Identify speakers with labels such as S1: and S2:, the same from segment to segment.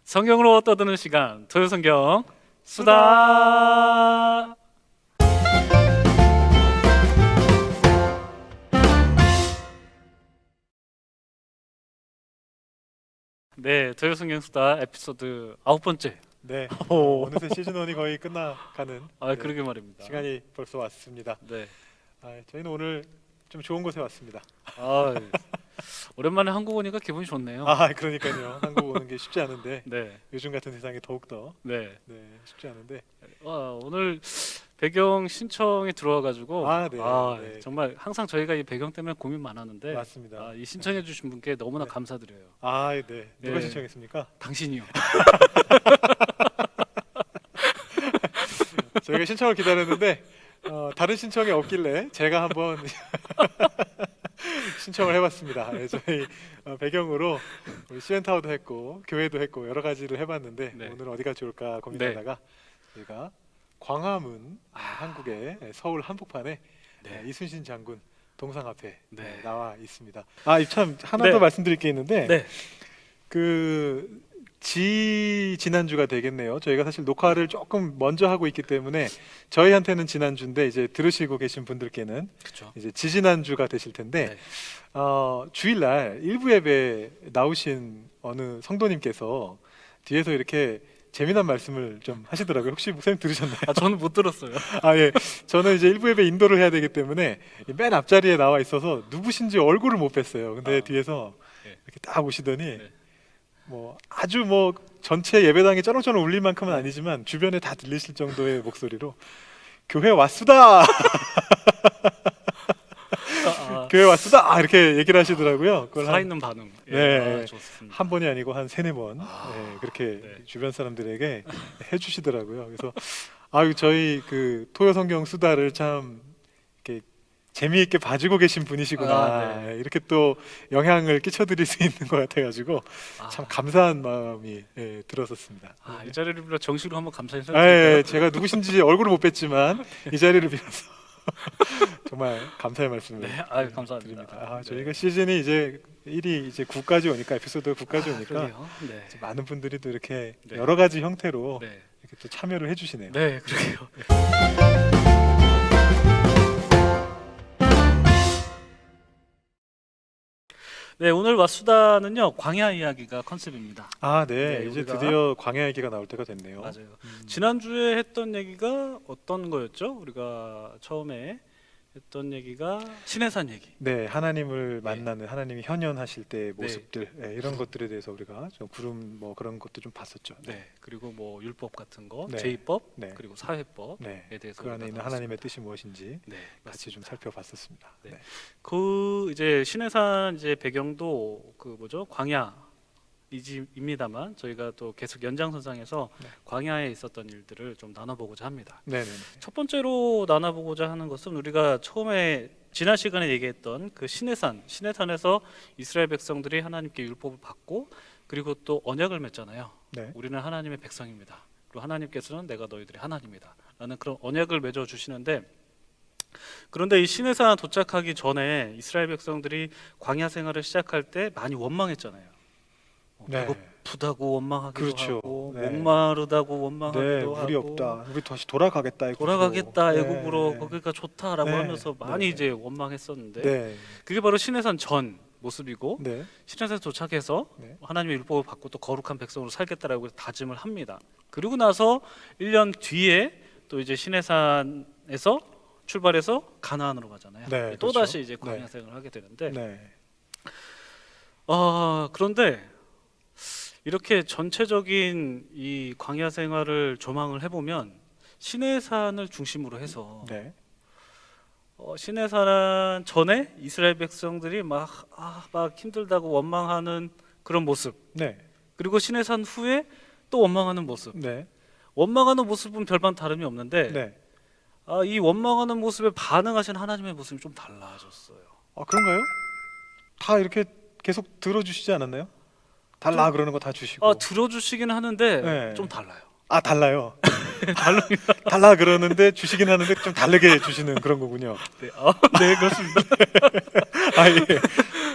S1: 성경으로 떠드는 시간 도요성경 수다. 네, 도요성경 수다 에피소드 9번째.
S2: 네,
S1: 오.
S2: 어느새 시즌 1이 거의 끝나가는
S1: 그러게 말입니다.
S2: 시간이 벌써 왔습니다.
S1: 네.
S2: 저희는 오늘 좀 좋은 곳에 왔습니다.
S1: 오랜만에 한국 오니까 기분이 좋네요.
S2: 그러니까요. 한국 오는 게 쉽지 않은데
S1: 네,
S2: 요즘 같은 세상에 더욱더
S1: 네.
S2: 쉽지 않은데
S1: 오늘 배경 신청이 들어와가지고
S2: 네.
S1: 정말 항상 저희가 이 배경 때문에 고민 많았는데
S2: 맞습니다.
S1: 이 신청해주신 분께 너무나
S2: 네.
S1: 감사드려요.
S2: 네. 누가
S1: 네.
S2: 신청했습니까?
S1: 당신이요.
S2: 저희가 신청을 기다렸는데 다른 신청이 없길래 제가 한번 신청을 해봤습니다. 저희 배경으로 우리 CN타워도 했고 교회도 했고 여러 가지를 해봤는데
S1: 네.
S2: 오늘 어디가 좋을까 고민하다가 저희가 광화문 한국의 서울 한복판에
S1: 네.
S2: 이순신 장군 동상 앞에
S1: 네.
S2: 나와 있습니다. 참 하나
S1: 네.
S2: 더 말씀드릴 게 있는데
S1: 네.
S2: 지난주가 되겠네요. 저희가 사실 녹화를 조금 먼저 하고 있기 때문에 저희한테는 지난주인데 이제 들으시고 계신 분들께는
S1: 그렇죠.
S2: 이제 지지난주가 되실 텐데
S1: 네.
S2: 주일날 일부 예배 나오신 어느 성도님께서 뒤에서 이렇게 재미난 말씀을 좀 하시더라고요. 혹시 목사님 들으셨나요?
S1: 저는 못 들었어요.
S2: 예. 저는 이제 일부 예배 인도를 해야 되기 때문에 맨 앞자리에 나와 있어서 누구신지 얼굴을 못 뵀어요. 근데 뒤에서
S1: 네.
S2: 이렇게 딱 오시더니
S1: 네.
S2: 아주 전체 예배당이 쩌렁쩌렁 울릴 만큼은 아니지만 주변에 다 들리실 정도의 목소리로 교회 왔수다. 교회 왔수다. 이렇게 얘기를 하시더라고요. 그걸
S1: 살아있는 반응.
S2: 네.
S1: 좋습니다.
S2: 한 번이 아니고 한 세네 번 그렇게
S1: 네.
S2: 주변 사람들에게 해주시더라고요. 그래서 저희 토요 성경 수다를 참 이렇게 재미있게 봐주고 계신 분이시구나.
S1: 네.
S2: 이렇게 또 영향을 끼쳐드릴 수 있는 것 같아가지고 참 감사한 마음이 들었었습니다.
S1: 이 자리를 빌어 정식으로 한번 감사 인사드릴까요?
S2: 제가 누구신지 얼굴을 못 뵀지만 이 자리를 빌어서 정말 감사의 말씀을
S1: 네, 감사합니다.
S2: 드립니다. 저희가 시즌이 이제 1이 이제 9까지 오니까 에피소드가 9까지 오니까
S1: 그러게요. 네.
S2: 많은 분들이 또 이렇게
S1: 네.
S2: 여러 가지 형태로
S1: 네.
S2: 이렇게 또 참여를 해주시네요.
S1: 네, 그러게요. 네, 오늘 왓수다는요 광야 이야기가 컨셉입니다.
S2: 네,
S1: 네,
S2: 이제
S1: 우리가-
S2: 드디어 광야 얘기가 나올 때가 됐네요.
S1: 맞아요. 지난주에 했던 얘기가 어떤 거였죠? 우리가 처음에 했던 얘기가 신해산 얘기.
S2: 네, 하나님을 만나는 하나님이 현현하실 때의
S1: 네.
S2: 모습들 이런 것들에 대해서 우리가 좀 구름 그런 것도 좀 봤었죠.
S1: 네. 그리고 뭐 율법 같은 거,
S2: 네.
S1: 제의법,
S2: 네.
S1: 그리고 사회법에
S2: 네,
S1: 대해서
S2: 그 안에 있는
S1: 우리가
S2: 하나님의
S1: 나눴습니다.
S2: 뜻이 무엇인지
S1: 네,
S2: 같이 좀
S1: 맞습니다.
S2: 살펴봤었습니다.
S1: 네.
S2: 네.
S1: 그 이제 신해산 이제 배경도 광야입니다만 저희가 또 계속 연장선상에서
S2: 네.
S1: 광야에 있었던 일들을 좀 나눠보고자 합니다.
S2: 네.
S1: 첫 번째로 나눠보고자 하는 것은 우리가 처음에 지난 시간에 얘기했던 그 신해산에서 이스라엘 백성들이 하나님께 율법을 받고 그리고 또 언약을 맺잖아요.
S2: 네.
S1: 우리는 하나님의 백성입니다. 그리고 하나님께서는 내가 너희들의 하나님이다 라는 그런 언약을 맺어 주시는데, 그런데 이 시내산 도착하기 전에 이스라엘 백성들이 광야 생활을 시작할 때 많이 원망했잖아요.
S2: 네.
S1: 배고프다고 원망하기도
S2: 그렇죠.
S1: 하고
S2: 네.
S1: 목마르다고
S2: 네,
S1: 원망하기도
S2: 물이
S1: 하고
S2: 없다. 우리 다시 돌아가겠다.
S1: 돌아가겠다
S2: 네.
S1: 애국으로 거기가 좋다라고
S2: 네.
S1: 하면서 많이
S2: 네.
S1: 이제 원망했었는데
S2: 네.
S1: 그게 바로 시내산 전 모습이고,
S2: 네.
S1: 시내산에 도착해서
S2: 네.
S1: 하나님의 율법을 받고 또 거룩한 백성으로 살겠다라고 다짐을 합니다. 그리고 나서 1년 뒤에 또 이제 시내산에서 출발해서 가나안으로 가잖아요.
S2: 네,
S1: 또
S2: 그렇죠.
S1: 다시 이제 광야
S2: 네.
S1: 생활을 하게 되는데
S2: 네.
S1: 그런데 이렇게 전체적인 이 광야 생활을 조망을 해보면 시내산을 중심으로 해서
S2: 네.
S1: 시내산 전에 이스라엘 백성들이 막 힘들다고 원망하는 그런 모습,
S2: 네.
S1: 그리고 시내산 후에 또 원망하는 모습.
S2: 네.
S1: 원망하는 모습은 별반 다름이 없는데
S2: 네.
S1: 이 원망하는 모습에 반응하신 하나님의 모습이 좀 달라졌어요.
S2: 그런가요? 다 이렇게 계속 들어주시지 않았나요? 달라 그러는 거 다 주시고.
S1: 들어주시긴 하는데
S2: 네.
S1: 좀 달라요.
S2: 아 달라요. 달라 그러는데 주시긴 하는데 좀 다르게 주시는 그런 거군요.
S1: 네, 네 그렇습니다.
S2: 아 예.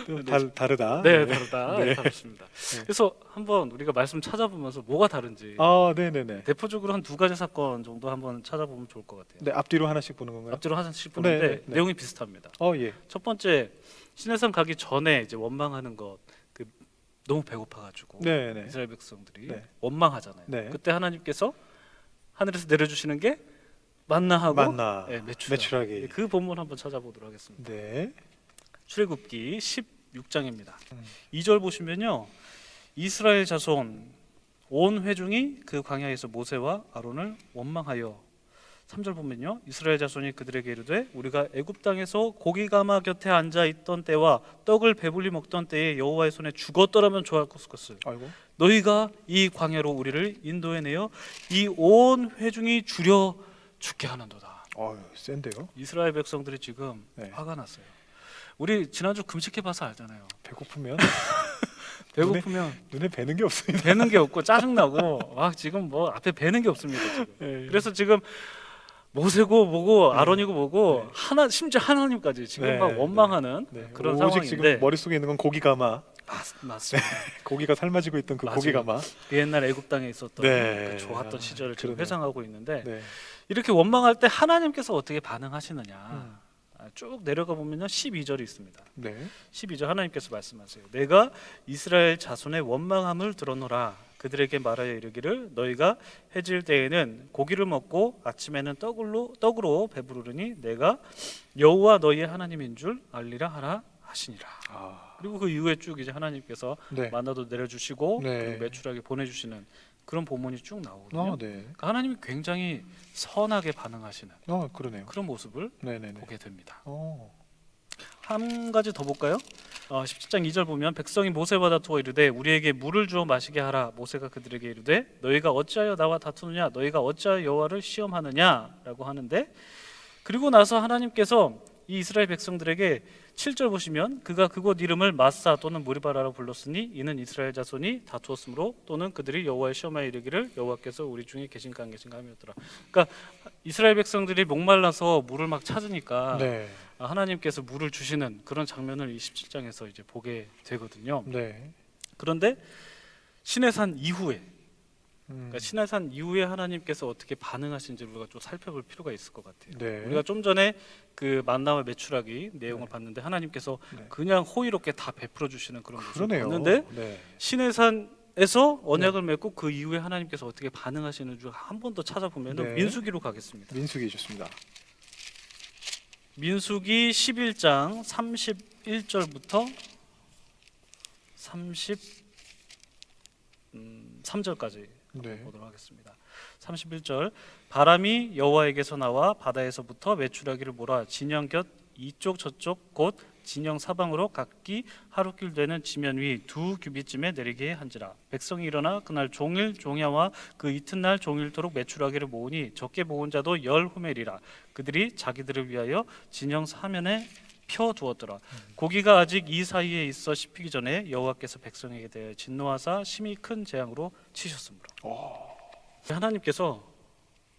S2: 좀 다르다.
S1: 네, 다르다.
S2: 네.
S1: 다릅니다. 그래서 한번 우리가 말씀 찾아보면서 뭐가 다른지
S2: 아 네네네.
S1: 대표적으로 한 두 가지 사건 정도 한번 찾아보면 좋을 것 같아요.
S2: 네 앞뒤로 하나씩 보는 건가요?
S1: 앞뒤로 하나씩 보는데
S2: 네, 네.
S1: 내용이 비슷합니다.
S2: 예.
S1: 첫 번째 시내산 가기 전에 이제 원망하는 것, 그 너무 배고파가지고
S2: 네네.
S1: 이스라엘 백성들이
S2: 네.
S1: 원망하잖아요.
S2: 네.
S1: 그때 하나님께서 하늘에서 내려주시는 게 만나하고
S2: 만나.
S1: 네, 메추라기.
S2: 메추라기.
S1: 그 본문 한번 찾아보도록 하겠습니다.
S2: 네.
S1: 출애굽기 16장입니다.
S2: 음.
S1: 2절 보시면요, 이스라엘 자손 온 회중이 그 광야에서 모세와 아론을 원망하여. 3절 보면요, 이스라엘 자손이 그들에게 이르되 우리가 애굽 땅에서 고기 가마 곁에 앉아 있던 때와 떡을 배불리 먹던 때에 여호와의 손에 죽었더라면 좋았을 것을
S2: 아이고.
S1: 너희가 이 광야로 우리를 인도해 내어 이 온 회중이 줄여 죽게 하는도다.
S2: 센데요.
S1: 이스라엘 백성들이 지금
S2: 네.
S1: 화가 났어요. 우리 지난주 금식해 봐서 알잖아요.
S2: 배고프면
S1: 배고프면
S2: 눈에 뵈는 게 없습니다.
S1: 배는 게 없고 짜증 나고 지금 뭐 앞에 배는 게 없습니다 지금.
S2: 네.
S1: 그래서 지금 모세고 뭐고 아론이고 뭐고 하나 심지어 하나님까지 지금
S2: 네,
S1: 막 원망하는
S2: 네.
S1: 그런
S2: 오직
S1: 상황인데
S2: 지금 머릿속에 있는 건 고기 가마.
S1: 맞습니다.
S2: 고기가 삶아지고 있던 그
S1: 맞아요.
S2: 고기 가마.
S1: 그 옛날 애굽 땅에 있었던
S2: 네.
S1: 그 좋았던 시절을 지금
S2: 그러네요.
S1: 회상하고 있는데
S2: 네.
S1: 이렇게 원망할 때 하나님께서 어떻게 반응하시느냐
S2: 음.
S1: 쭉 내려가 보면요 12절이 있습니다.
S2: 네.
S1: 12절 하나님께서 말씀하세요. 내가 이스라엘 자손의 원망함을 들어노라. 그들에게 말하여 이르기를 너희가 해질 때에는 고기를 먹고 아침에는 떡으로 배부르니 내가 여호와 너희의 하나님인 줄 알리라 하라 하시니라. 그리고 그 이후에 쭉 이제 하나님께서
S2: 네.
S1: 만나도 내려주시고
S2: 네.
S1: 그리고 메추라기 보내주시는 그런 본문이 쭉 나오거든요.
S2: 네.
S1: 그러니까 하나님이 굉장히 선하게 반응하시는
S2: 그러네요.
S1: 그런 모습을
S2: 네네네.
S1: 보게 됩니다.
S2: 어.
S1: 한 가지 더 볼까요? 17장 2절 보면 백성이 모세와 다투어 이르되 우리에게 물을 주어 마시게 하라. 모세가 그들에게 이르되 너희가 어찌하여 나와 다투느냐 너희가 어찌하여 여호와를 시험하느냐라고 하는데, 그리고 나서 하나님께서 이 이스라엘 백성들에게 7절 보시면 그가 그곳 이름을 마사 또는 무리바라로 불렀으니 이는 이스라엘 자손이 다투었으므로 또는 그들이 여호와의 시험하여 이르기를 여호와께서 우리 중에 계신가 안 계신가 하였더라. 그러니까 이스라엘 백성들이 목말라서 물을 막 찾으니까
S2: 네.
S1: 하나님께서 물을 주시는 그런 장면을 27장에서 이제 보게 되거든요.
S2: 네.
S1: 그런데 시내산 이후에,
S2: 음.
S1: 그러니까 시내산 이후에 하나님께서 어떻게 반응하신지 우리가 좀 살펴볼 필요가 있을 것 같아요.
S2: 네.
S1: 우리가 좀 전에 그 만나와 메추라기 내용을 봤는데 하나님께서
S2: 네.
S1: 그냥 호의롭게 다 베풀어 주시는 그런 모습을
S2: 그러네요.
S1: 봤는데
S2: 네.
S1: 시내산에서 언약을 맺고 그 이후에 하나님께서 어떻게 반응하시는 줄 한 번 더 찾아보면
S2: 네.
S1: 민수기로 가겠습니다.
S2: 민수기 좋습니다.
S1: 민수기 11장 31절부터 33절까지
S2: 네.
S1: 보도록 하겠습니다. 31절 바람이 여호와에게서 나와 바다에서부터 메추라기를 몰아 진영 곁 이쪽 저쪽 곧 진영 사방으로 각기 하루길 되는 지면 위 2규빗쯤에 내리게 한지라. 백성이 일어나 그날 종일 종야와 그 이튿날 종일토록 메추라기를 모으니 적게 모은 자도 10호멜이라. 그들이 자기들을 위하여 진영 사면에 펴 두었더라. 고기가 아직 이 사이에 있어 씹히기 전에 여호와께서 백성에게 대해 진노하사 심히 큰 재앙으로 치셨으므로. 하나님께서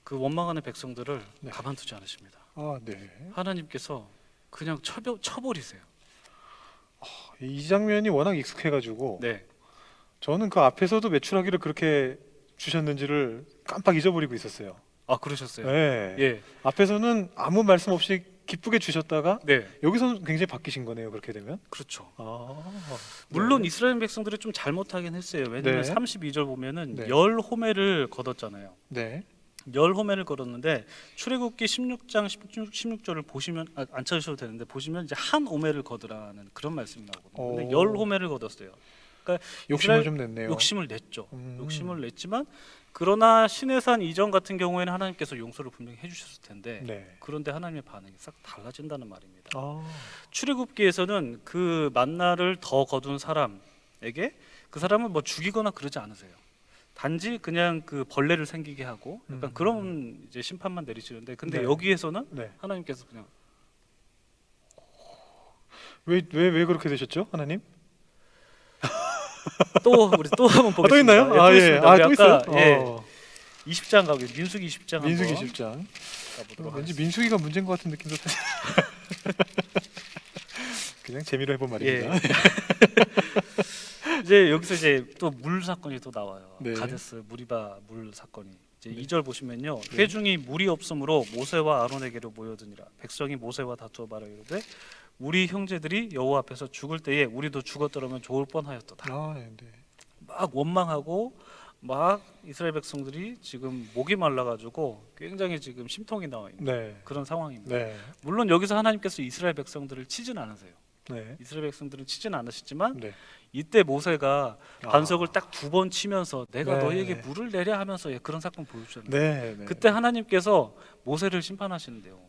S1: 그 원망하는 백성들을
S2: 네.
S1: 가만두지 않으십니다.
S2: 네.
S1: 하나님께서 그냥 쳐버리세요.
S2: 이 장면이 워낙 익숙해가지고
S1: 네,
S2: 저는 그 앞에서도 메추라기를 그렇게 주셨는지를 깜빡 잊어버리고 있었어요.
S1: 그러셨어요.
S2: 네.
S1: 예,
S2: 앞에서는 아무 말씀 없이 기쁘게 주셨다가
S1: 네,
S2: 여기서는 굉장히 바뀌신 거네요. 그렇게 되면.
S1: 그렇죠.
S2: 네.
S1: 물론 이스라엘 백성들이 좀 잘못하긴 했어요. 왜냐하면
S2: 네.
S1: 32절 보면은
S2: 네.
S1: 10호멜을 거뒀잖아요.
S2: 네.
S1: 10호멜을 걸었는데 출애굽기 16장 16절을 보시면 안 찾으셔도 되는데 보시면 이제 한 오멜을 거두라는 그런 말씀이 나오거든요. 근데 10호멜을 거뒀어요. 그러니까
S2: 욕심을
S1: 이스라엘-
S2: 좀 냈네요.
S1: 욕심을 냈죠.
S2: 음.
S1: 욕심을 냈지만 그러나 시내산 이전 같은 경우에는 하나님께서 용서를 분명히 해주셨을 텐데
S2: 네.
S1: 그런데 하나님의 반응이 싹 달라진다는 말입니다.
S2: 아.
S1: 출애굽기에서는 그 만나를 더 거둔 사람에게 그 사람을 뭐 죽이거나 그러지 않으세요. 단지 그냥 그 벌레를 생기게 하고 약간 그런 이제 심판만 내리시는데 근데
S2: 네.
S1: 여기에서는
S2: 네.
S1: 하나님께서 그냥
S2: 왜 그렇게 되셨죠, 하나님?
S1: 또 우리 또 한번 보겠습니다.
S2: 또 있나요?
S1: 예, 또 있습니다. 우리
S2: 또 있어요?
S1: 아까, 예, 20장 가고 민수기 20장
S2: 민수기
S1: 한번
S2: 10장.
S1: 가보도록
S2: 왠지
S1: 하겠습니다.
S2: 민수기가 문제인 것 같은 느낌도 사실. 그냥 재미로 해본 말입니다.
S1: 예. 이제 여기서 이제 또 물 사건이 또 나와요.
S2: 네.
S1: 가데스 무리바 물 사건이. 이제
S2: 네.
S1: 2절 보시면요.
S2: 네.
S1: 회중이 물이 없으므로 모세와 아론에게로 모여드니라. 백성이 모세와 다투어 말하 이르되 우리 형제들이 여호와 앞에서 죽을 때에 우리도 죽었더라면 좋을 뻔하였도다.
S2: 아, 네.
S1: 막 원망하고 막 이스라엘 백성들이 지금 목이 말라가지고 굉장히 지금 심통이 나와 있는
S2: 네.
S1: 그런 상황입니다.
S2: 네.
S1: 물론 여기서 하나님께서 이스라엘 백성들을 치진 않으세요.
S2: 네.
S1: 이스라엘 백성들은 치진 않으시지만
S2: 네.
S1: 이때 모세가
S2: 아.
S1: 반석을 딱 2번 치면서 내가
S2: 네.
S1: 너희에게 물을 내려 하면서 그런 사건 보여주셨는데
S2: 네. 네.
S1: 그때 하나님께서 모세를 심판하시는 내용이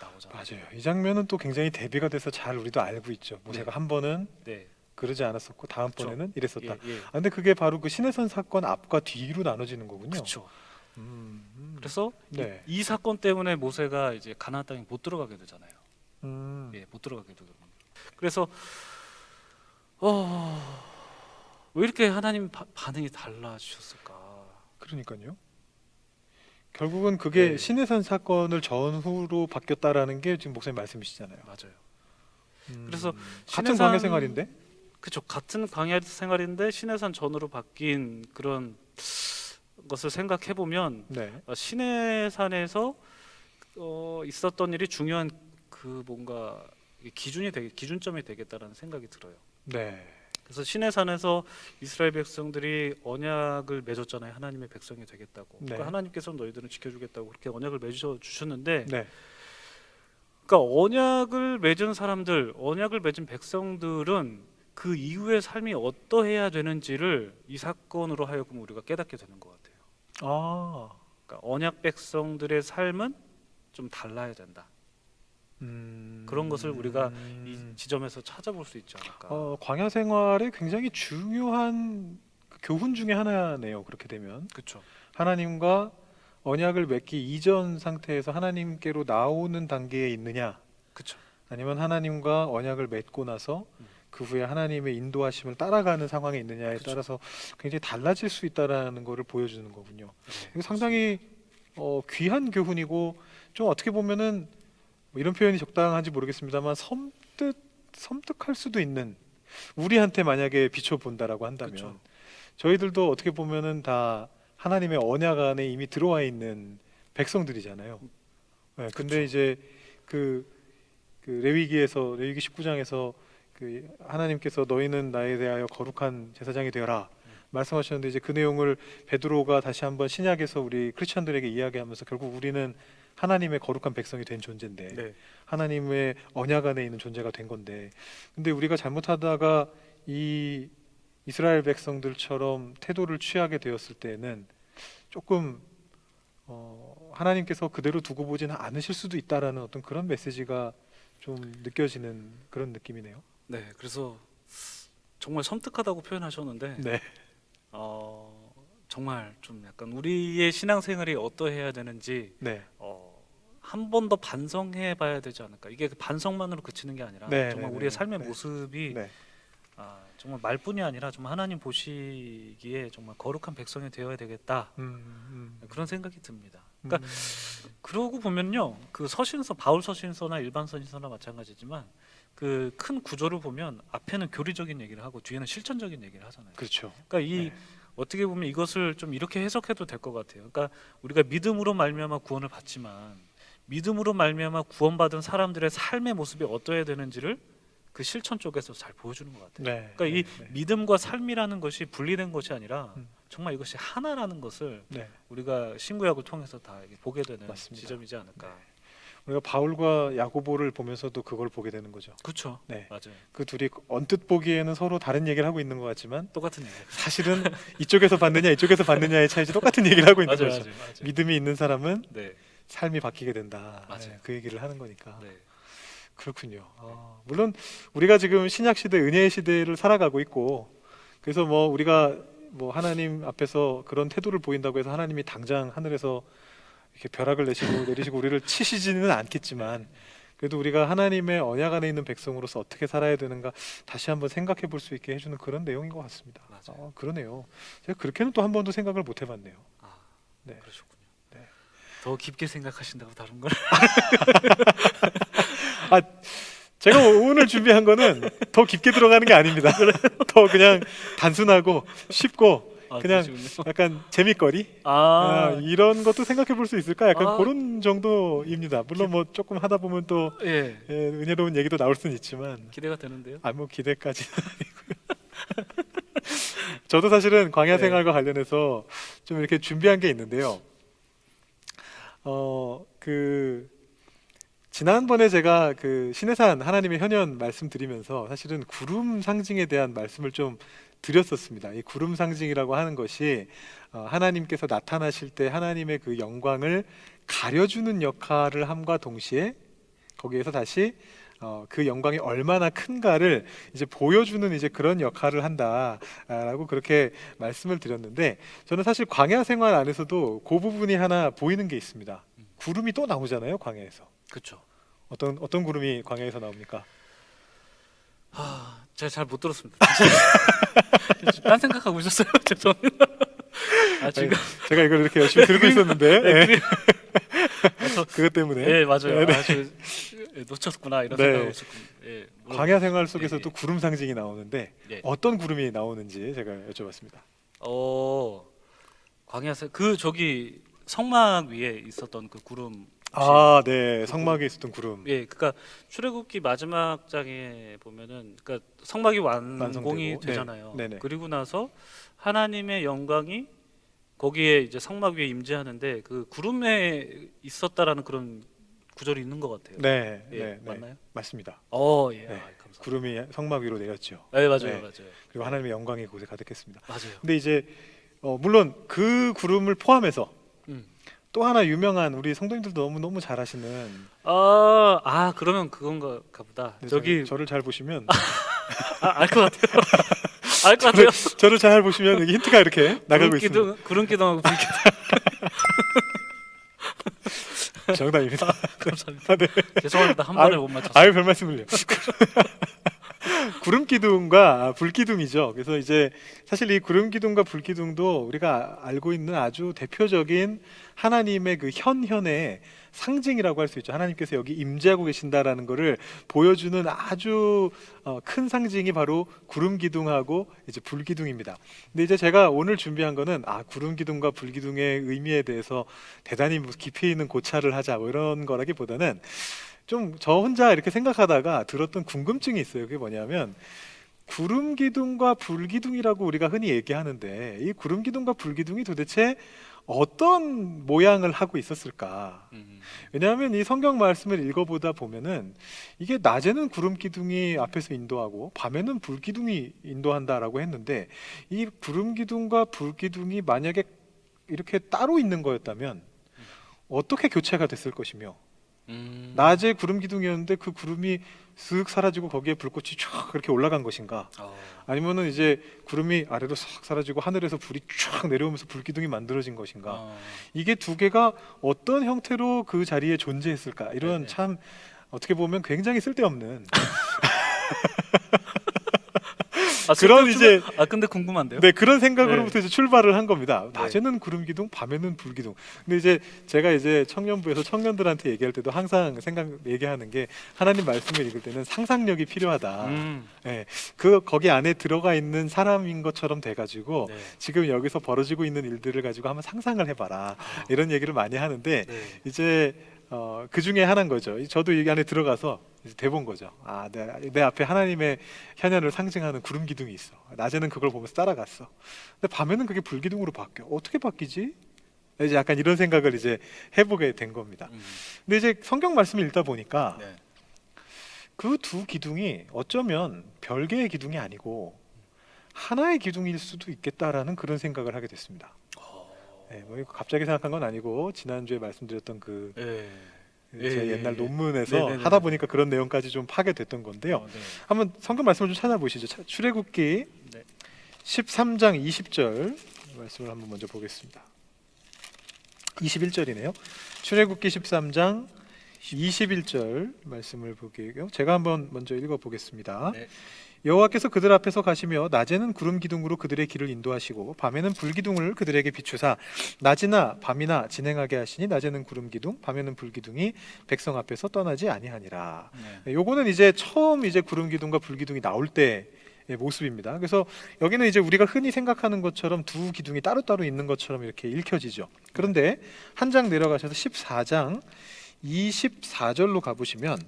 S1: 나오잖아요.
S2: 맞아요. 이 장면은 또 굉장히 대비가 돼서 잘 우리도 알고 있죠. 모세가 한 번은
S1: 네.
S2: 그러지 않았었고 다음번에는 이랬었다.
S1: 예, 예.
S2: 아, 근데 그게 바로 그 시내산 사건 앞과 뒤로 나눠지는 거군요.
S1: 그렇죠.
S2: 음.
S1: 그래서
S2: 네.
S1: 이 사건 때문에 모세가 이제 가나안 땅에 못 들어가게 되잖아요.
S2: 음.
S1: 예, 못 들어가게 되거든요. 그래서 왜 이렇게 하나님 반응이 달라지셨을까?
S2: 그러니까요. 결국은 그게
S1: 네.
S2: 시내산 사건을 전후로 바뀌었다라는 게 지금 목사님 말씀이시잖아요.
S1: 맞아요.
S2: 음.
S1: 그래서
S2: 같은
S1: 시내산-
S2: 광야 생활인데.
S1: 그렇죠. 같은 광야 생활인데 시내산 전으로 바뀐 그런 것을 생각해 보면
S2: 네.
S1: 시내산에서 있었던 일이 중요한 그 뭔가 기준점이 되겠다라는 생각이 들어요.
S2: 네.
S1: 그래서 시내산에서 이스라엘 백성들이 언약을 맺었잖아요. 하나님의 백성이 되겠다고.
S2: 네.
S1: 그러니까 하나님께서 너희들은 지켜주겠다고 그렇게 언약을 맺어 주셨는데,
S2: 네.
S1: 그러니까 언약을 맺은 사람들, 언약을 맺은 백성들은 그 이후의 삶이 어떠해야 되는지를 이 사건으로 하여금 우리가 깨닫게 되는 것 같아요.
S2: 아.
S1: 그러니까 언약 백성들의 삶은 좀 달라야 된다. 그런 것을 우리가 이 지점에서 찾아볼 수 있지 않을까.
S2: 광야 생활의 굉장히 중요한 그 교훈 중에 하나네요. 그렇게 되면
S1: 그렇죠.
S2: 하나님과 언약을 맺기 이전 상태에서 하나님께로 나오는 단계에 있느냐,
S1: 그렇죠.
S2: 아니면 하나님과 언약을 맺고 나서 그 후에 하나님의 인도하심을 따라가는 상황에 있느냐에
S1: 그쵸.
S2: 따라서 굉장히 달라질 수 있다라는 것을 보여주는 거군요.
S1: 네,
S2: 이거 상당히 귀한 교훈이고, 좀 어떻게 보면은 뭐 이런 표현이 적당한지 모르겠습니다만 섬뜩할 수도 있는, 우리한테 만약에 비춰본다라고 한다면
S1: 그쵸.
S2: 저희들도 어떻게 보면은 다 하나님의 언약 안에 이미 들어와 있는 백성들이잖아요. 네, 근데
S1: 그쵸.
S2: 이제 그 레위기 19장에서 그 하나님께서 너희는 나에 대하여 거룩한 제사장이 되어라 말씀하셨는데, 이제 그 내용을 베드로가 다시 한번 신약에서 우리 크리스천들에게 이야기하면서 결국 우리는 하나님의 거룩한 백성이 된 존재인데,
S1: 네.
S2: 하나님의 언약 안에 있는 존재가 된 건데, 근데 우리가 잘못하다가 이 이스라엘 백성들처럼 태도를 취하게 되었을 때는 조금 하나님께서 그대로 두고 보지는 않으실 수도 있다라는 어떤 그런 메시지가 좀 느껴지는 그런 느낌이네요.
S1: 네, 그래서 정말 섬뜩하다고 표현하셨는데
S2: 네.
S1: 정말 좀 약간 우리의 신앙생활이 어떠해야 되는지
S2: 네.
S1: 한 번 더 반성해봐야 되지 않을까. 이게 그 반성만으로 그치는 게 아니라
S2: 네,
S1: 정말
S2: 네,
S1: 우리의
S2: 네,
S1: 삶의
S2: 네.
S1: 모습이
S2: 네.
S1: 정말 말뿐이 아니라 정말 하나님 보시기에 정말 거룩한 백성이 되어야 되겠다. 그런 생각이 듭니다. 그러니까 그러고 보면요, 그 서신서, 바울 서신서나 일반 서신서나 마찬가지지만 그 큰 구조를 보면 앞에는 교리적인 얘기를 하고 뒤에는 실천적인 얘기를 하잖아요.
S2: 그렇죠.
S1: 그러니까 이
S2: 네.
S1: 어떻게 보면 이것을 좀 이렇게 해석해도 될 것 같아요. 그러니까 우리가 믿음으로 말미암아 구원을 받지만 믿음으로 말미암아 구원받은 사람들의 삶의 모습이 어떠해야 되는지를 그 실천 쪽에서 잘 보여주는 것 같아요.
S2: 네.
S1: 그러니까 이
S2: 네.
S1: 믿음과 삶이라는 것이 분리된 것이 아니라
S2: 음.
S1: 정말 이것이 하나라는 것을
S2: 네.
S1: 우리가 신구약을 통해서 다 이렇게 보게 되는
S2: 맞습니다.
S1: 지점이지 않을까.
S2: 우리가 바울과 야고보를 보면서도 그걸 보게 되는 거죠.
S1: 그렇죠.
S2: 네.
S1: 맞아요.
S2: 그 둘이 언뜻 보기에는 서로 다른 얘기를 하고 있는 것 같지만
S1: 똑같은 얘기.
S2: 사실은 이쪽에서 받느냐 이쪽에서 받느냐의 차이지 똑같은 얘기를 하고 있는
S1: 맞아요,
S2: 거죠.
S1: 맞아요, 맞아요.
S2: 믿음이 있는 사람은
S1: 네,
S2: 삶이 바뀌게 된다.
S1: 맞아요.
S2: 네, 그 얘기를 하는 거니까.
S1: 네,
S2: 그렇군요. 물론 우리가 지금 신약 시대, 은혜의 시대를 살아가고 있고, 그래서 뭐 우리가 뭐 하나님 앞에서 그런 태도를 보인다고 해서 하나님이 당장 하늘에서 이렇게 벼락을 내리시고 우리를 치시지는 않겠지만, 그래도 우리가 하나님의 언약 안에 있는 백성으로서 어떻게 살아야 되는가 다시 한번 생각해 볼 수 있게 해주는 그런 내용인 것 같습니다.
S1: 맞아요.
S2: 그러네요. 제가 그렇게는 또 한 번도 생각을 못 해봤네요. 네.
S1: 그러셨군요.
S2: 네.
S1: 더 깊게 생각하신다고 다른 걸.
S2: 아, 제가 오늘 준비한 거는 더 깊게 들어가는 게 아닙니다. 더 그냥 단순하고 쉽고
S1: 아,
S2: 그냥
S1: 그러시군요.
S2: 약간 재밌거리
S1: 아,
S2: 이런 것도 생각해 볼 수 있을까? 약간
S1: 아,
S2: 그런 정도입니다. 물론 뭐 조금 하다 보면 또
S1: 예,
S2: 은혜로운 얘기도 나올 수는 있지만
S1: 기대가 되는데요.
S2: 뭐 기대까지는 저도 사실은 광야
S1: 네.
S2: 생활과 관련해서 좀 이렇게 준비한 게 있는데요. 그 지난번에 제가 그 시내산 하나님의 현현 말씀드리면서 사실은 구름 상징에 대한 말씀을 좀 드렸었습니다. 이 구름 상징이라고 하는 것이 하나님께서 나타나실 때 하나님의 그 영광을 가려주는 역할을 함과 동시에 거기에서 다시 그 영광이 얼마나 큰가를 이제 보여주는 이제 그런 역할을 한다라고 그렇게 말씀을 드렸는데 저는 사실 광야 생활 안에서도 그 부분이 하나 보이는 게 있습니다. 구름이 또 나오잖아요, 광야에서.
S1: 그렇죠.
S2: 어떤 구름이 광야에서 나옵니까?
S1: 제가 잘 못 들었습니다. 딴 생각하고 있었어요. 죄송합니다. 지금
S2: 제가 이걸 이렇게 열심히 들고 있었는데
S1: 네,
S2: 그것 때문에
S1: 예, 맞아요.
S2: 네.
S1: 놓쳤구나 이런
S2: 네.
S1: 생각하고 있었군요. 예,
S2: 광야 생활 속에서
S1: 예,
S2: 또 구름 상징이 나오는데
S1: 예.
S2: 어떤 구름이 나오는지 제가 여쭤봤습니다.
S1: 광야세 그 저기 성막 위에 있었던 그 구름.
S2: 네, 성막에 있었던 구름.
S1: 예, 그러니까 출애굽기 마지막 장에 보면은 그러니까 성막이 완공이
S2: 완성되고.
S1: 되잖아요.
S2: 네, 네네.
S1: 그리고 나서 하나님의 영광이 거기에 이제 성막 위에 임재하는데 그 구름에 있었다라는 그런 구절이 있는 것 같아요.
S2: 네,
S1: 예,
S2: 네,
S1: 맞나요?
S2: 맞습니다.
S1: 예,
S2: 네.
S1: 감사합니다.
S2: 구름이 성막 위로 내렸죠.
S1: 예, 맞아요,
S2: 네.
S1: 맞아요,
S2: 그리고 하나님의 영광이 그곳에 가득했습니다.
S1: 맞아요.
S2: 근데 이제 물론 그 구름을 포함해서
S1: 음.
S2: 또 하나 유명한 우리 성도님들도 너무 잘 아시는
S1: 그러면 그건가 보다.
S2: 네,
S1: 저기
S2: 저를 잘 보시면
S1: 알 것 같아요. 알 것 같아요.
S2: 저를 잘 보시면 여기 힌트가 이렇게 나가고 있습니다.
S1: 구름 기둥하고 불 기둥.
S2: 정답입니다.
S1: 감사합니다.
S2: 네.
S1: 죄송합니다. 한 번에 못 맞췄어요.
S2: 아유 별 말씀을요. 구름 기둥과 불 기둥이죠. 그래서 이제 사실 이 구름 기둥과 불 기둥도 우리가 알고 있는 아주 대표적인 하나님의 그 현현의 상징이라고 할 수 있죠. 하나님께서 여기 임재하고 계신다라는 것을 보여주는 아주 큰 상징이 바로 구름 기둥하고 이제 불 기둥입니다. 근데 이제 제가 오늘 준비한 거는 구름 기둥과 불 기둥의 의미에 대해서 대단히 깊이 있는 고찰을 하자 뭐 이런 거라기보다는 좀 저 혼자 이렇게 생각하다가 들었던 궁금증이 있어요. 그게 뭐냐면 구름 기둥과 불 기둥이라고 우리가 흔히 얘기하는데 이 구름 기둥과 불 기둥이 도대체 어떤 모양을 하고 있었을까? 왜냐하면 이 성경 말씀을 읽어보다 보면은 이게 낮에는 구름 기둥이 앞에서 인도하고 밤에는 불 기둥이 인도한다라고 했는데 이 구름 기둥과 불 기둥이 만약에 이렇게 따로 있는 거였다면 어떻게 교체가 됐을 것이며 낮에 구름 기둥이었는데 그 구름이 쓱 사라지고 거기에 불꽃이 쫙 그렇게 올라간 것인가? 아니면은 이제 구름이 아래로 싹 사라지고 하늘에서 불이 쫙 내려오면서 불 기둥이 만들어진 것인가? 이게 두 개가 어떤 형태로 그 자리에 존재했을까? 이런
S1: 네네.
S2: 참 어떻게 보면 굉장히 쓸데없는 그런 이제
S1: 근데 궁금한데요.
S2: 네 그런 생각으로부터 이제 출발을 한 겁니다.
S1: 네.
S2: 낮에는 구름 기둥, 밤에는 불 기둥. 근데 이제 제가 이제 청년부에서 청년들한테 얘기할 때도 항상 얘기하는 게 하나님 말씀을 읽을 때는 상상력이 필요하다. 거기 안에 들어가 있는 사람인 것처럼 돼가지고
S1: 네.
S2: 지금 여기서 벌어지고 있는 일들을 가지고 한번 상상을 해봐라. 이런 얘기를 많이 하는데
S1: 네.
S2: 이제 그 중에 하나인 거죠. 저도 이 안에 들어가서 이제 돼본 거죠. 내 앞에 하나님의 현현을 상징하는 구름 기둥이 있어. 낮에는 그걸 보면서 따라갔어. 근데 밤에는 그게 불 기둥으로 바뀌어. 어떻게 바뀌지? 이제 약간 이런 생각을 이제 해보게 된 겁니다. 근데 이제 성경 말씀을 읽다 보니까
S1: 네.
S2: 그 두 기둥이 어쩌면 별개의 기둥이 아니고 하나의 기둥일 수도 있겠다라는 그런 생각을 하게 됐습니다. 네, 뭐 이거 갑자기 생각한 건 아니고 지난주에 말씀드렸던 그 제 옛날 논문에서
S1: 네네네.
S2: 하다 보니까 그런 내용까지 좀 파괴됐던 건데요.
S1: 네.
S2: 한번 성경 말씀을 좀 찾아보시죠. 출애굽기
S1: 네.
S2: 13장 20절 말씀을 한번 먼저 보겠습니다. 21절이네요. 출애굽기 13장 21절 말씀을 보게요. 제가 한번 먼저 읽어 보겠습니다.
S1: 네.
S2: 여호와께서 그들 앞에서 가시며 낮에는 구름 기둥으로 그들의 길을 인도하시고 밤에는 불 기둥을 그들에게 비추사 낮이나 밤이나 진행하게 하시니 낮에는 구름 기둥 밤에는 불 기둥이 백성 앞에서 떠나지 아니하니라.
S1: 네.
S2: 요거는 이제 처음 이제 구름 기둥과 불 기둥이 나올 때 모습입니다. 그래서 여기는 이제 우리가 흔히 생각하는 것처럼 두 기둥이 따로따로 있는 것처럼 이렇게 읽혀지죠. 그런데 한 장 내려가셔서 14장 24절로 가보시면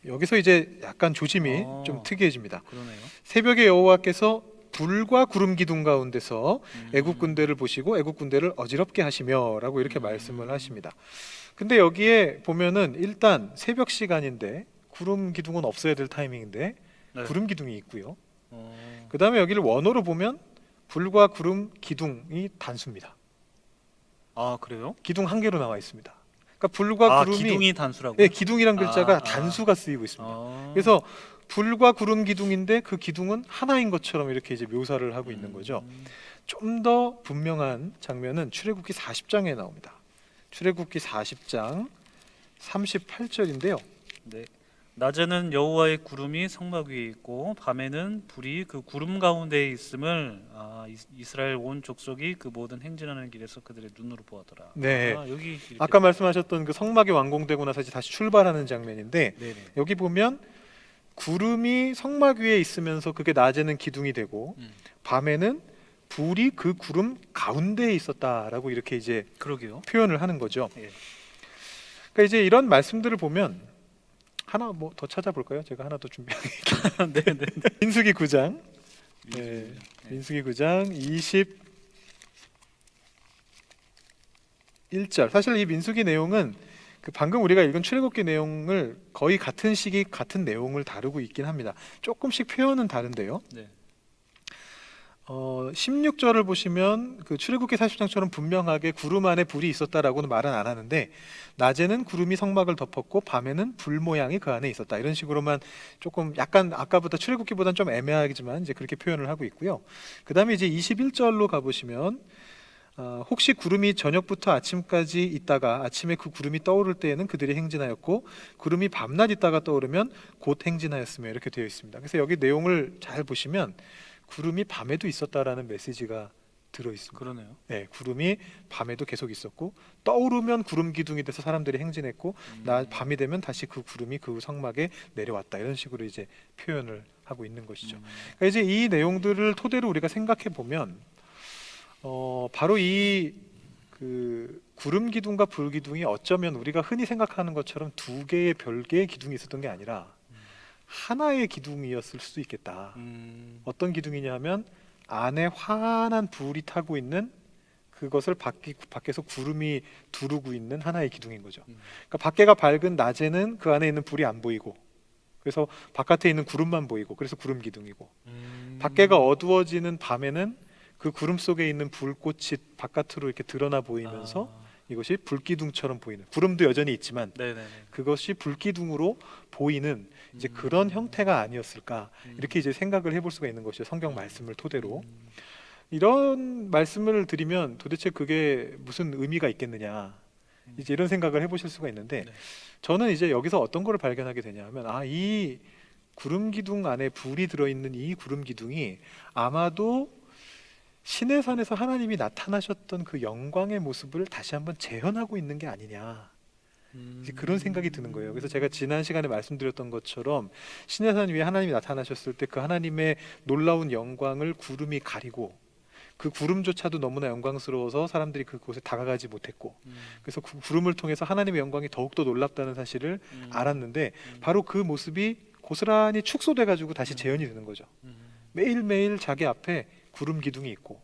S2: 여기서 이제 약간 조짐이 좀 특이해집니다.
S1: 그러네요.
S2: 새벽에 여호와께서 불과 구름 기둥 가운데서
S1: 음.
S2: 애국 군대를 보시고 애국 군대를 어지럽게 하시며라고 이렇게 말씀을 하십니다. 근데 여기에 보면은 일단 새벽 시간인데 구름 기둥은 없어야 될 타이밍인데
S1: 네.
S2: 구름 기둥이 있고요.
S1: 어.
S2: 그 다음에 여기를 원어로 보면 불과 구름 기둥이 단수입니다.
S1: 아 그래요?
S2: 기둥 한 개로 나와 있습니다. 그러니까 불과 구름이
S1: 기둥이 단수라고?
S2: 네, 기둥이란 글자가
S1: 아.
S2: 단수가 쓰이고 있습니다.
S1: 어.
S2: 그래서 불과 구름 기둥인데 그 기둥은 하나인 것처럼 이렇게 이제 묘사를 하고 있는 거죠. 좀 더 분명한 장면은 출애굽기 40장에 나옵니다. 출애굽기 40장 38절인데요.
S1: 네. 낮에는 여호와의 구름이 성막 위에 있고 밤에는 불이 그 구름 가운데에 있음을 이스라엘 온 족속이 그 모든 행진하는 길에서 그들의 눈으로 보았더라.
S2: 네.
S1: 여기 이렇게.
S2: 아까 말씀하셨던 그 성막이 완공되고 나서 이제 다시 출발하는 장면인데
S1: 네네.
S2: 여기 보면 구름이 성막 위에 있으면서 그게 낮에는 기둥이 되고 밤에는 불이 그 구름 가운데에 있었다라고 이렇게 이제
S1: 그러게요.
S2: 표현을 하는 거죠.
S1: 예.
S2: 그러니까 이제 이런 말씀들을 보면 하나 뭐 더 찾아볼까요? 제가 하나 더 준비한 게
S1: 네네.
S2: 민수기 9장. 네. 민수기 9장 21절. 사실 이 민수기 내용은 그 방금 우리가 읽은 출애굽기 내용을 거의 같은 시기 같은 내용을 다루고 있긴 합니다. 조금씩 표현은 다른데요.
S1: 네.
S2: 16절을 보시면 그 출애굽기 40장처럼 분명하게 구름 안에 불이 있었다라고는 말은 안 하는데 낮에는 구름이 성막을 덮었고 밤에는 불 모양이 그 안에 있었다 이런 식으로만 조금 약간 아까보다 출애굽기보다는 좀 애매하지만 이제 그렇게 표현을 하고 있고요. 그 다음에 이제 21절로 가보시면 혹시 구름이 저녁부터 아침까지 있다가 아침에 그 구름이 떠오를 때에는 그들이 행진하였고 구름이 밤낮 있다가 떠오르면 곧 행진하였으며 이렇게 되어 있습니다. 그래서 여기 내용을 잘 보시면 구름이 밤에도 있었다라는 메시지가 들어 있습니다.
S1: 그러네요.
S2: 네, 구름이 밤에도 계속 있었고 떠오르면 구름 기둥이 돼서 사람들이 행진했고 밤이 되면 다시 그 구름이 그 성막에 내려왔다 이런 식으로 이제 표현을 하고 있는 것이죠. 그러니까 이제 이 내용들을 토대로 우리가 생각해 보면 바로 이 그 구름 기둥과 불 기둥이 어쩌면 우리가 흔히 생각하는 것처럼 두 개의 별개의 기둥이 있었던 게 아니라 하나의 기둥이었을 수도 있겠다. 어떤 기둥이냐 하면 안에 환한 불이 타고 있는 그것을 밖에서 구름이 두르고 있는 하나의 기둥인 거죠. 그러니까 밖에가 밝은 낮에는 그 안에 있는 불이 안 보이고 그래서 바깥에 있는 구름만 보이고 그래서 구름 기둥이고 밖에가 어두워지는 밤에는 그 구름 속에 있는 불꽃이 바깥으로 이렇게 드러나 보이면서 이것이 불기둥처럼 보이는 구름도 여전히 있지만
S1: 네네.
S2: 그것이 불기둥으로 보이는 이제 그런 형태가 아니었을까 이렇게 이제 생각을 해볼 수가 있는 것이죠. 성경 말씀을 토대로 이런 말씀을 드리면 도대체 그게 무슨 의미가 있겠느냐 이제 이런 생각을 해보실 수가 있는데
S1: 네.
S2: 저는 이제 여기서 어떤 거를 발견하게 되냐면 이 구름 기둥 안에 불이 들어있는 이 구름 기둥이 아마도 시내산에서 하나님이 나타나셨던 그 영광의 모습을 다시 한번 재현하고 있는 게 아니냐 이제 그런 생각이 드는 거예요. 그래서 제가 지난 시간에 말씀드렸던 것처럼 시내산 위에 하나님이 나타나셨을 때 그 하나님의 놀라운 영광을 구름이 가리고 그 구름조차도 너무나 영광스러워서 사람들이 그곳에 다가가지 못했고 그래서 그 구름을 통해서 하나님의 영광이 더욱더 놀랍다는 사실을 알았는데 바로 그 모습이 고스란히 축소돼 가지고 다시 재현이 되는 거죠. 매일매일 자기 앞에 구름 기둥이 있고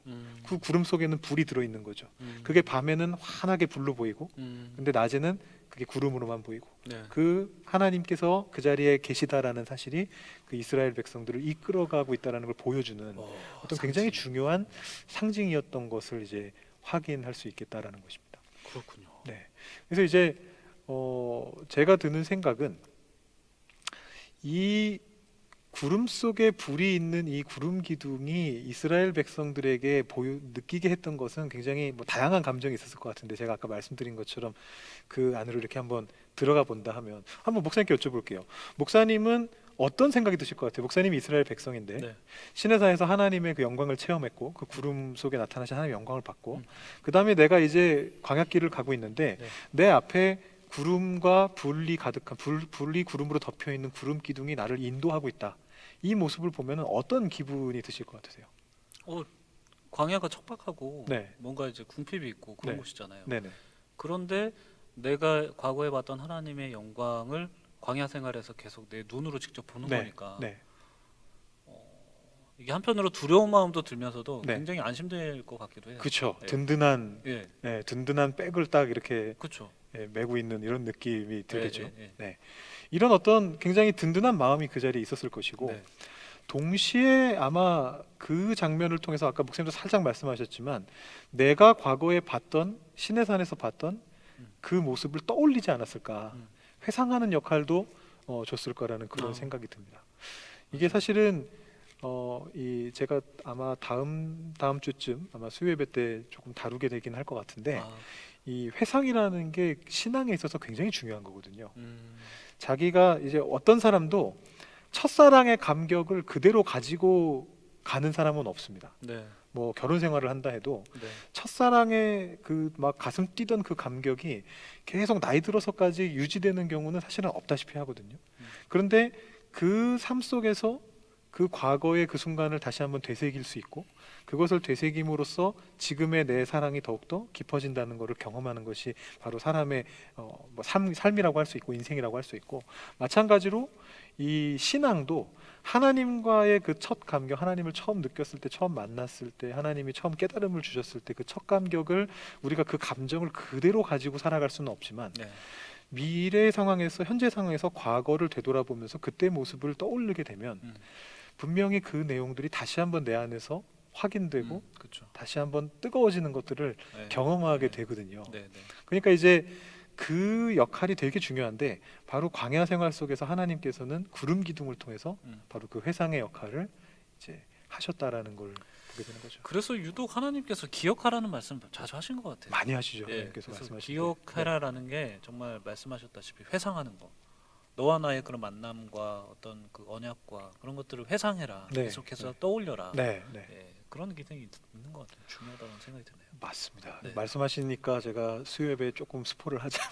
S2: 그 구름 속에는 불이 들어있는 거죠. 그게 밤에는 환하게 불로 보이고 근데 낮에는 그게 구름으로만 보이고
S1: 네.
S2: 그 하나님께서 그 자리에 계시다라는 사실이 그 이스라엘 백성들을 이끌어가고 있다라는 걸 보여주는 어떤 굉장히 중요한 상징이었던 것을 이제 확인할 수 있겠다라는 것입니다.
S1: 그렇군요.
S2: 네. 그래서 이제 제가 드는 생각은 이 구름 속에 불이 있는 이 구름 기둥이 이스라엘 백성들에게 느끼게 했던 것은 굉장히 뭐 다양한 감정이 있었을 것 같은데 제가 아까 말씀드린 것처럼 그 안으로 이렇게 한번 들어가 본다 하면 한번 목사님께 여쭤볼게요. 목사님은 어떤 생각이 드실 것 같아요? 목사님이 이스라엘 백성인데
S1: 네.
S2: 시내산에서 하나님의 그 영광을 체험했고 그 구름 속에 나타나신 하나님의 영광을 받고
S1: 음.
S2: 그 다음에 내가 이제 광야길을 가고 있는데
S1: 네.
S2: 내 앞에 구름과 불이 가득한 불이 구름으로 덮여 있는 구름 기둥이 나를 인도하고 있다. 이 모습을 보면 어떤 기분이 드실 것 같으세요?
S1: 광야가 척박하고
S2: 네.
S1: 뭔가 이제 궁핍이 있고 그런
S2: 네.
S1: 곳이잖아요.
S2: 네네.
S1: 그런데 내가 과거에 봤던 하나님의 영광을 광야 생활에서 계속 내 눈으로 직접 보는
S2: 네.
S1: 거니까
S2: 네.
S1: 이게 한편으로 두려운 마음도 들면서도
S2: 네.
S1: 굉장히 안심될 것 같기도 해요.
S2: 그렇죠.
S1: 예.
S2: 든든한
S1: 예,
S2: 든든한 백을 딱 이렇게
S1: 그렇죠.
S2: 메고 있는 이런 느낌이 들겠죠.
S1: 예, 예.
S2: 네. 이런 어떤 굉장히 든든한 마음이 그 자리에 있었을 것이고
S1: 네.
S2: 동시에 아마 그 장면을 통해서 아까 목사님도 살짝 말씀하셨지만 내가 과거에 봤던 시내산에서 봤던 그 모습을 떠올리지 않았을까.
S1: 음.
S2: 회상하는 역할도 줬을 거라는 그런
S1: 아.
S2: 생각이 듭니다. 이게 사실은 이 제가 아마 다음 주쯤 아마 수요 예배 때 조금 다루게 되긴 할 것 같은데
S1: 아,
S2: 이 회상이라는 게 신앙에 있어서 굉장히 중요한 거거든요.
S1: 음,
S2: 자기가 이제 어떤 사람도 첫사랑의 감격을 그대로 가지고 가는 사람은 없습니다.
S1: 네,
S2: 뭐 결혼 생활을 한다 해도
S1: 네,
S2: 첫사랑의 그 막 가슴 뛰던 그 감격이 계속 나이 들어서까지 유지되는 경우는 사실은 없다시피 하거든요. 그런데 그 삶 속에서 그 과거의 그 순간을 다시 한번 되새길 수 있고 그것을 되새김으로써 지금의 내 사랑이 더욱더 깊어진다는 것을 경험하는 것이 바로 사람의 뭐 삶이라고 할 수 있고 인생이라고 할 수 있고 마찬가지로 이 신앙도 하나님과의 그 첫 감격, 하나님을 처음 느꼈을 때, 처음 만났을 때, 하나님이 처음 깨달음을 주셨을 때 그 첫 감격을 우리가 그 감정을 그대로 가지고 살아갈 수는 없지만
S1: 네,
S2: 미래 상황에서 현재 상황에서 과거를 되돌아보면서 그때 모습을 떠올리게 되면
S1: 음,
S2: 분명히 그 내용들이 다시 한번 내 안에서 확인되고
S1: 그렇죠.
S2: 다시 한번 뜨거워지는 것들을
S1: 네,
S2: 경험하게
S1: 네.
S2: 되거든요.
S1: 네, 네,
S2: 그러니까 이제 그 역할이 되게 중요한데 바로 광야 생활 속에서 하나님께서는 구름 기둥을 통해서
S1: 음.
S2: 바로 그 회상의 역할을 이제 하셨다라는 걸 보게 되는 거죠.
S1: 그래서 유독 하나님께서 기억하라는 말씀 자주 하신 것 같아요.
S2: 많이 하시죠.
S1: 예,
S2: 하나님께서
S1: 그래서
S2: 말씀하실 때.
S1: 기억해라라는 게 정말 말씀하셨다시피 회상하는 거. 너와 나의 그런 만남과 어떤 그 언약과 그런 것들을 회상해라.
S2: 네,
S1: 계속해서
S2: 네.
S1: 떠올려라.
S2: 네, 네.
S1: 예, 그런 기능이 있는 것 같아요. 중요하다는 생각이 드네요.
S2: 맞습니다.
S1: 네.
S2: 말씀하시니까 제가 수요 예배에 조금 스포를 하자면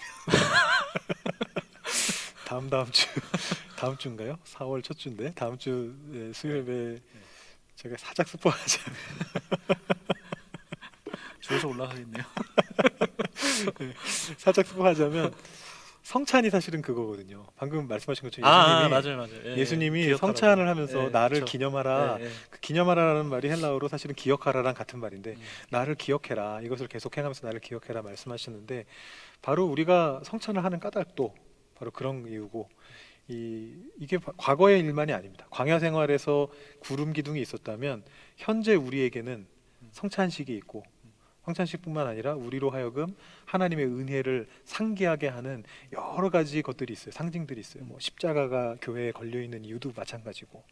S2: 다음 주인가요? 4월 첫 주인데 다음 주 수요 예배 제가 살짝 스포하자면
S1: 조회수 올라가겠네요.
S2: 살짝 스포하자면 성찬이 사실은 그거거든요. 방금 말씀하신 것처럼 예수님이
S1: 맞아요, 맞아요. 예,
S2: 예수님이
S1: 기억하라고.
S2: 성찬을 하면서
S1: 예,
S2: 나를
S1: 그쵸.
S2: 기념하라.
S1: 예, 예.
S2: 그 기념하라라는 말이 헬라어로 사실은 기억하라랑 같은 말인데
S1: 음.
S2: 나를 기억해라. 이것을 계속 행하면서 나를 기억해라 말씀하시는데 바로 우리가 성찬을 하는 까닭도 바로 그런 이유고 이게 과거의 일만이 아닙니다. 광야 생활에서 구름 기둥이 있었다면 현재 우리에게는 성찬식이 있고 성찬식뿐만 아니라 우리로 하여금 하나님의 은혜를 상기하게 하는 여러 가지 것들이 있어요. 상징들이 있어요. 뭐 십자가가 교회에 걸려 있는 이유도 마찬가지고.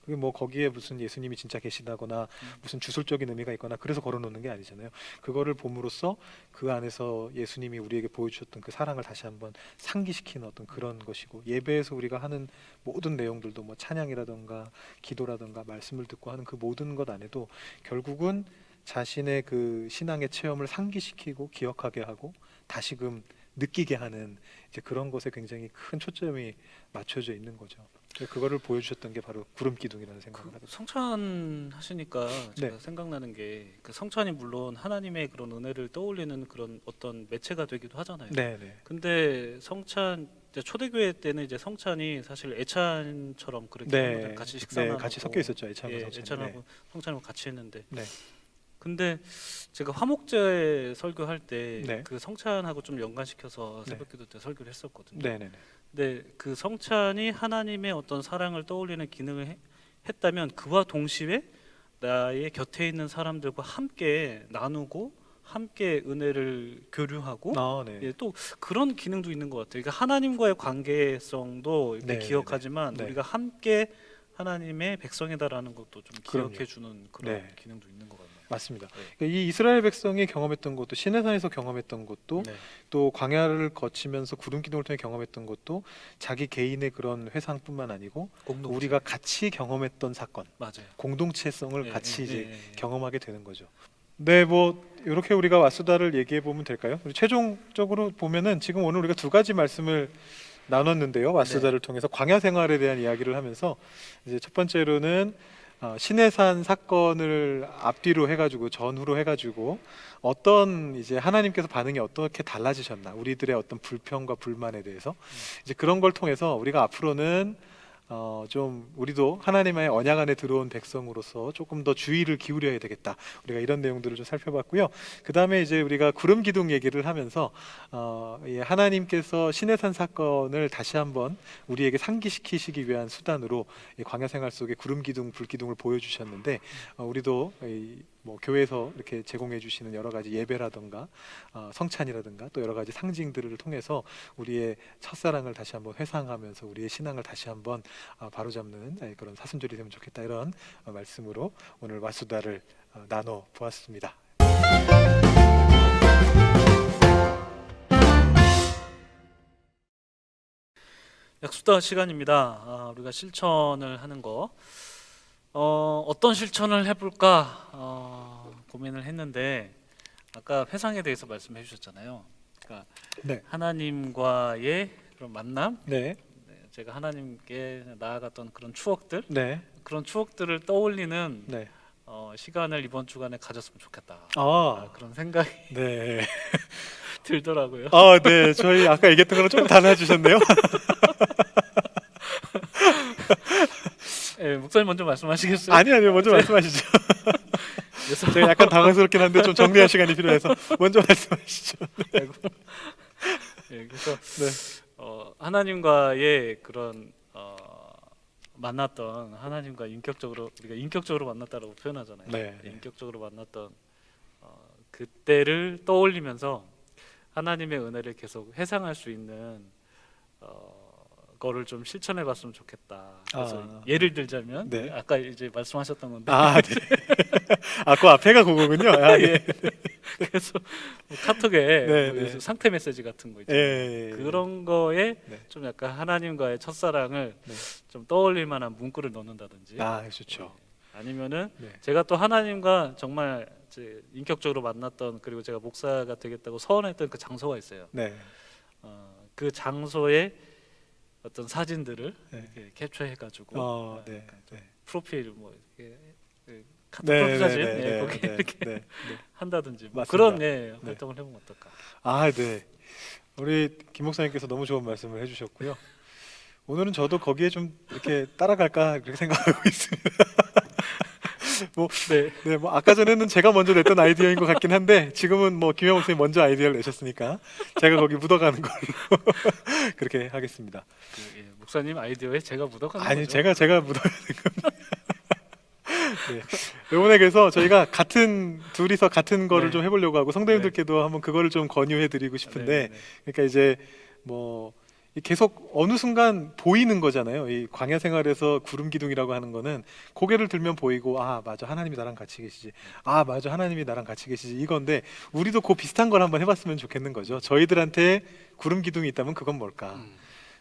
S2: 그게 뭐 거기에 무슨 예수님이 진짜 계시다거나 무슨 주술적인 의미가 있거나 그래서 걸어놓는 게 아니잖아요. 그거를 봄으로써 그 안에서 예수님이 우리에게 보여주셨던 그 사랑을 다시 한번 상기시키는 어떤 그런 것이고 예배에서 우리가 하는 모든 내용들도 뭐 찬양이라든가 기도라든가 말씀을 듣고 하는 그 모든 것 안에도 결국은 자신의 그 신앙의 체험을 상기시키고 기억하게 하고 다시금 느끼게 하는 이제 그런 것에 굉장히 큰 초점이 맞춰져 있는 거죠. 그거를 보여주셨던 게 바로 구름 기둥이라는 생각을 하거든요.
S1: 성찬 하시니까 제가
S2: 네.
S1: 생각나는 게 그 성찬이 물론 하나님의 그런 은혜를 떠올리는 그런 어떤 매체가 되기도 하잖아요.
S2: 네, 네.
S1: 근데 성찬 이제 초대교회 때는 이제 성찬이 사실 애찬처럼 그렇게
S2: 네,
S1: 한번 같이
S2: 네,
S1: 식사나누고
S2: 같이 섞여 있었죠. 애찬과
S1: 예,
S2: 성찬이.
S1: 애찬하고 성찬하고 같이 했는데
S2: 네.
S1: 근데 제가 화목제 설교할 때
S2: 네.
S1: 그 성찬하고 좀 연관시켜서
S2: 네.
S1: 새벽기도 때 설교를 했었거든요.
S2: 네, 네, 네.
S1: 근데 그 성찬이 하나님의 어떤 사랑을 떠올리는 기능을 했다면 그와 동시에 나의 곁에 있는 사람들과 함께 나누고 함께 은혜를 교류하고
S2: 네.
S1: 예, 또 그런 기능도 있는 것 같아요. 그러니까 하나님과의 관계성도 이렇게
S2: 네,
S1: 기억하지만
S2: 네.
S1: 우리가 함께 하나님의 백성이다라는 것도 좀
S2: 그럼요.
S1: 기억해 주는 그런
S2: 네.
S1: 기능도 있는 것 같네요.
S2: 맞습니다.
S1: 네.
S2: 그러니까 이 이스라엘 백성이 경험했던 것도 시내산에서 경험했던 것도
S1: 네.
S2: 또 광야를 거치면서 구름 기둥을 통해 경험했던 것도 자기 개인의 그런 회상뿐만 아니고
S1: 공동체.
S2: 우리가 같이 경험했던 사건,
S1: 맞아요.
S2: 공동체성을
S1: 예,
S2: 같이
S1: 예,
S2: 이제
S1: 예, 예.
S2: 경험하게 되는 거죠. 네, 뭐 이렇게 우리가 왓수다를 얘기해 보면 될까요? 우리 최종적으로 보면은 지금 오늘 우리가 두 가지 말씀을 나눴는데요. 왓수다를 통해서 광야 생활에 대한 이야기를 하면서 이제 첫 번째로는 시내산 사건을 앞뒤로 해가지고 전후로 해가지고 어떤 이제 하나님께서 반응이 어떻게 달라지셨나 우리들의 어떤 불평과 불만에 대해서 이제 그런 걸 통해서 우리가 앞으로는 좀 우리도 하나님의 언약 안에 들어온 백성으로서 조금 더 주의를 기울여야 되겠다. 우리가 이런 내용들을 좀 살펴봤고요. 그 다음에 이제 우리가 구름 기둥 얘기를 하면서 이 하나님께서 시내산 사건을 다시 한번 우리에게 상기시키시기 위한 수단으로 이 광야 생활 속에 구름 기둥, 불 기둥을 보여주셨는데 우리도 뭐 교회에서 이렇게 제공해 주시는 여러 가지 예배라든가 성찬이라든가 또 여러 가지 상징들을 통해서 우리의 첫사랑을 다시 한번 회상하면서 우리의 신앙을 다시 한번 바로잡는 그런 사순절이 되면 좋겠다 이런 말씀으로 오늘 왓수다를 나눠 보았습니다.
S1: 약수다 시간입니다. 우리가 실천을 하는 거 어떤 실천을 해볼까 고민을 했는데 아까 회상에 대해서 말씀해 주셨잖아요. 그러니까
S2: 네,
S1: 하나님과의 그런 만남,
S2: 네,
S1: 제가 하나님께 나아갔던 그런 추억들,
S2: 네,
S1: 그런 추억들을 떠올리는
S2: 네.
S1: 시간을 이번 주간에 가졌으면 좋겠다.
S2: 아,
S1: 그런 생각이
S2: 네.
S1: 들더라고요.
S2: 네. 저희 아까 얘기했던 거랑 조금 달라지셨네요.
S1: 예, 목사님 먼저 말씀하시겠어요?
S2: 아니요. 먼저 말씀하시죠.
S1: 그래서
S2: 제가 약간 당황스럽긴 한데 좀 정리할 시간이 필요해서 먼저 말씀하시죠.
S1: 예, 그래서
S2: 네,
S1: 하나님과의 그런 만났던 하나님과 우리가 인격적으로 만났다라고 표현하잖아요.
S2: 네.
S1: 인격적으로 만났던 그때를 떠올리면서 하나님의 은혜를 계속 회상할 수 있는 거를 좀 실천해 봤으면 좋겠다. 그래서 예를 들자면
S2: 네.
S1: 아까 이제 말씀하셨던 건데
S2: 네. 그 앞에가 그거군요. 네.
S1: 그래서 뭐 카톡에
S2: 네,
S1: 뭐
S2: 네.
S1: 요새 상태 메시지 같은 거 있잖아요.
S2: 예.
S1: 그런 거에
S2: 네.
S1: 좀 약간 하나님과의 첫사랑을
S2: 네.
S1: 좀 떠올릴 만한 문구를 넣는다든지
S2: 좋죠.
S1: 아니면은
S2: 네.
S1: 제가 또 하나님과 정말 이제 인격적으로 만났던 그리고 제가 목사가 되겠다고 서원했던 그 장소가 있어요.
S2: 네.
S1: 그 장소의 어떤 사진들을
S2: 네.
S1: 이렇게 캡처해가지고
S2: 네. 네.
S1: 프로필 뭐 이렇게 그 카톡
S2: 네,
S1: 프로필 사진
S2: 네,
S1: 거기
S2: 네,
S1: 이렇게
S2: 네.
S1: 한다든지 뭐
S2: 맞습니다.
S1: 그런
S2: 네.
S1: 활동을 해보면 어떨까?
S2: 네. 우리 김 목사님께서 너무 좋은 말씀을 해주셨고요. 오늘은 저도 거기에 좀 이렇게 따라갈까 그렇게 생각하고 있습니다. 뭐 아까 전에는 제가 먼저 냈던 아이디어인 것 같긴 한데 지금은 뭐 김영 목사님 먼저 아이디어를 내셨으니까 제가 거기 묻어가는 걸로 그렇게 하겠습니다.
S1: 목사님 아이디어에 제가 묻어가는
S2: 아니
S1: 거죠?
S2: 제가 묻어가는 겁니다. 네. 이번에 그래서 저희가 둘이서 같은 거를
S1: 네.
S2: 좀 해보려고 하고 성도님들께도 한번 그거를 좀 권유해드리고 싶은데 그러니까 이제 뭐 계속 어느 순간 보이는 거잖아요. 이 광야 생활에서 구름 기둥이라고 하는 거는 고개를 들면 보이고 맞아 하나님이 나랑 같이 계시지. 맞아 하나님이 나랑 같이 계시지 이건데 우리도 그 비슷한 걸 한번 해봤으면 좋겠는 거죠. 저희들한테 구름 기둥이 있다면 그건 뭘까?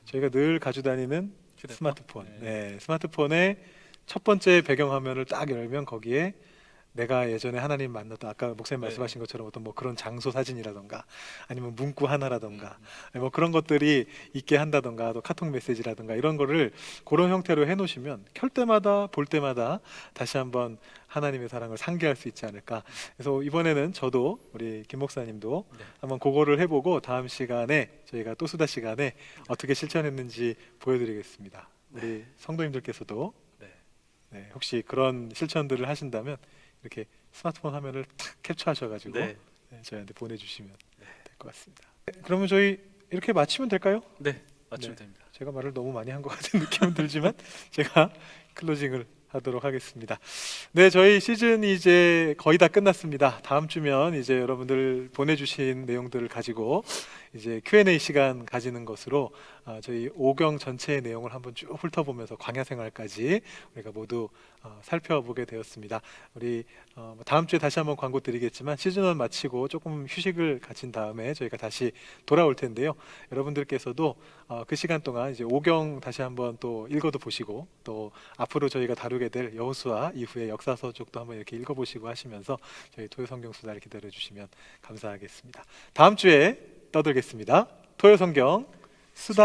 S2: 저희가 늘 가지고 다니는
S1: 휴대폰?
S2: 스마트폰. 스마트폰에 첫 번째 배경화면을 딱 열면 거기에 내가 예전에 하나님 만났던 아까 목사님 말씀하신 것처럼 어떤 뭐 그런 장소 사진이라던가 아니면 문구 하나라던가 뭐 그런 것들이 있게 한다던가 또 카톡 메시지라던가 이런 거를 그런 형태로 해놓으시면 켤 때마다 볼 때마다 다시 한번 하나님의 사랑을 상기할 수 있지 않을까. 그래서 이번에는 저도 우리 김 목사님도 한번 그거를 해보고 다음 시간에 저희가 또 수다 시간에 어떻게 실천했는지 보여드리겠습니다. 우리 성도님들께서도 혹시 그런 실천들을 하신다면 이렇게 스마트폰 화면을 탁 캡처하셔가지고 저희한테 보내주시면 될 것 같습니다. 그러면 저희 이렇게 마치면 될까요?
S1: 네, 맞추면 됩니다.
S2: 제가 말을 너무 많이 한 것 같은 느낌은 들지만 제가 클로징을 하도록 하겠습니다. 네, 저희 시즌이 이제 거의 다 끝났습니다. 다음 주면 이제 여러분들 보내주신 내용들을 가지고 이제 Q&A 시간 가지는 것으로 저희 5경 전체의 내용을 한번 쭉 훑어보면서 광야 생활까지 우리가 모두 살펴보게 되었습니다. 우리 다음 주에 다시 한번 광고 드리겠지만 시즌1 마치고 조금 휴식을 가진 다음에 저희가 다시 돌아올 텐데요. 여러분들께서도 그 시간 동안 이제 5경 다시 한번 또 읽어도 보시고 또 앞으로 저희가 다루게 될 여호수아 이후의 역사서 쪽도 한번 이렇게 읽어보시고 하시면서 저희 토요 성경 수다를 기다려 주시면 감사하겠습니다. 다음 주에 떠들겠습니다. 토요 성경 수다.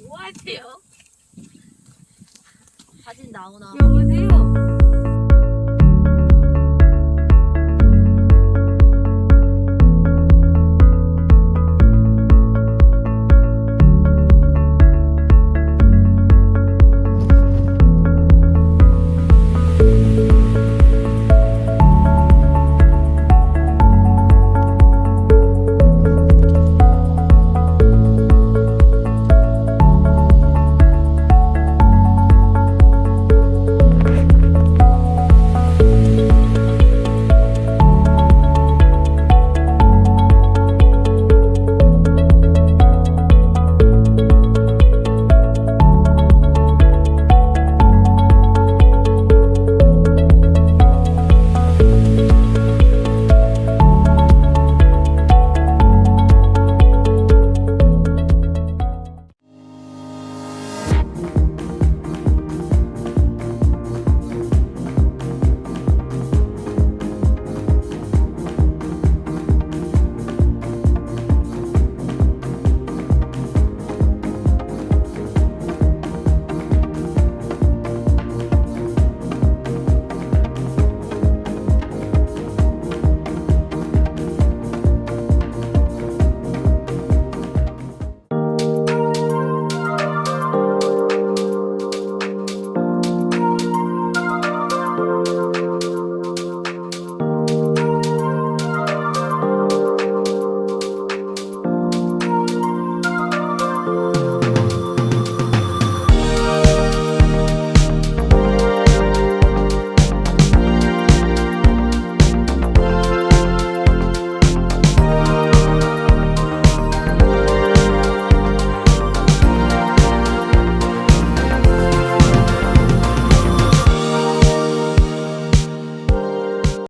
S3: 뭐 하세요? 사진 나오나?
S4: 여보세요?